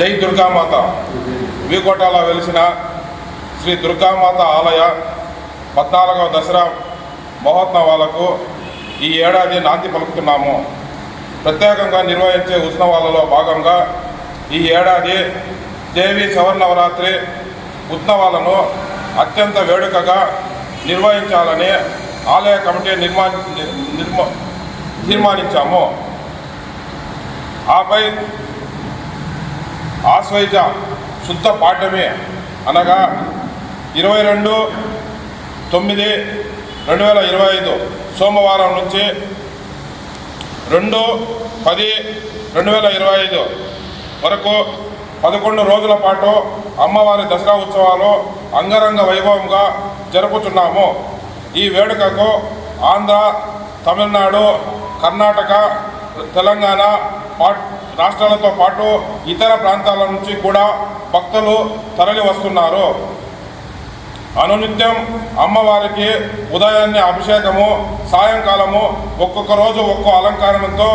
జై దుర్గామాత వీకోటలో వెలిసిన శ్రీ దుర్గామాత ఆలయ 14వ దసరా మహోత్సవాలకు ఈ ఏడాది నాంది పలుకుతున్నాము. ప్రత్యేకంగా నిర్వహించే ఉత్సవాలలో భాగంగా ఈ ఏడాది దేవి శరన్నవరాత్రి ఉత్సవాలను అత్యంత వేడుకగా నిర్వహించాలని ఆలయ కమిటీ తీర్మానించాము. ఆపై ఆశ్వయుజ శుద్ధ పాఠ్యమి అనగా 22/9/2025 సోమవారం నుంచి 2/10/2025 వరకు 11 రోజుల పాటు అమ్మవారి దసరా ఉత్సవాలు అంగరంగ వైభవంగా జరుపుతున్నాము. ఈ వేడుకకు ఆంధ్ర, తమిళనాడు, కర్ణాటక, తెలంగాణ రాష్ట్రాలతో పాటు ఇతర ప్రాంతాల నుంచి కూడా భక్తులు తరలి వస్తున్నారు. అనునిత్యం అమ్మవారికి ఉదయాన్నే అభిషేకము, సాయంకాలము ఒక్కొక్క రోజు ఒక్కో అలంకారంతో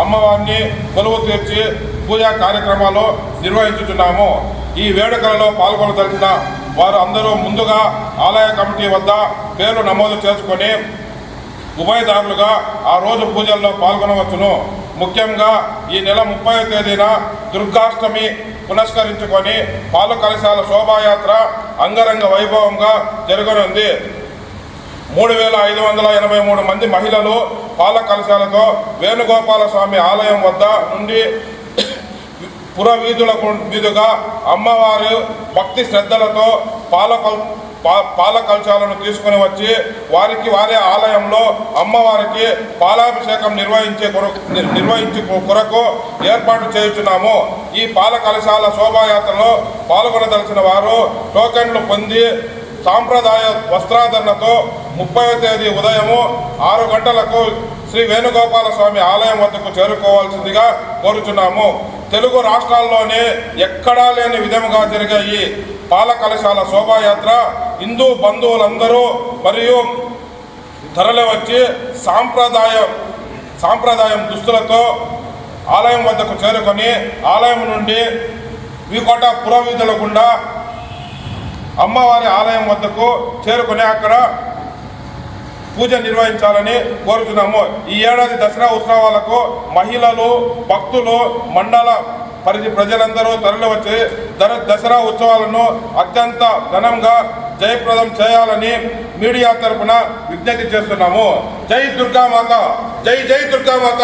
అమ్మవారిని కొలువు తీర్చి పూజా కార్యక్రమాలు నిర్వహించుతున్నాము. ఈ వేడుకలలో పాల్గొనదలిచిన వారు అందరూ ముందుగా ఆలయ కమిటీ వద్ద పేర్లు నమోదు చేసుకొని ఉభయదారులుగా ఆ రోజు పూజల్లో పాల్గొనవచ్చును. ముఖ్యంగా ఈ నెల 30వ తేదీన దుర్గాష్టమి పునస్కరించుకొని పాలు కలశాల శోభాయాత్ర అంగరంగ వైభవంగా జరగనుంది. 3583 మంది మహిళలు పాల కలశాలతో వేణుగోపాల స్వామి ఆలయం వద్ద నుండి పురవీధుల మీదుగా అమ్మవారు భక్తి శ్రద్ధలతో పాల కలశాలను తీసుకుని వచ్చి వారే ఆలయంలో అమ్మవారికి పాలాభిషేకం నిర్వహించే కొరకు ఏర్పాటు చేయుచున్నాము. ఈ పాల కలశాల శోభాయాత్రలో పాల్గొనదలిచిన వారు టోకెన్లు పొంది సాంప్రదాయ వస్త్రాధరణతో 30వ తేదీ ఉదయము 6 గంటలకు శ్రీ వేణుగోపాల స్వామి ఆలయం వద్దకు చేరుకోవాల్సిందిగా కోరుచున్నాము. తెలుగు రాష్ట్రాల్లోనే ఎక్కడా లేని విధముగా జరిగే ఈ పాల కలశాల శోభాయాత్ర హిందూ బంధువులందరూ మరియు తరలి వచ్చి సాంప్రదాయం దుస్తులతో ఆలయం వద్దకు చేరుకొని ఆలయం నుండి వీకోట పురవీధుల గుండా అమ్మవారి ఆలయం వద్దకు చేరుకొని అక్కడ పూజ నిర్వహించాలని కోరుతున్నాము. ఈ ఏడాది దసరా ఉత్సవాలకు మహిళలు, భక్తులు, మండల పరిధి ప్రజలందరూ తరలివచ్చి దసరా ఉత్సవాలను అత్యంత ఘనంగా జయప్రదం చేయాలని మీడియా తరపున విజ్ఞప్తి చేస్తున్నాము. జై దుర్గామాత, జై జై దుర్గామాత.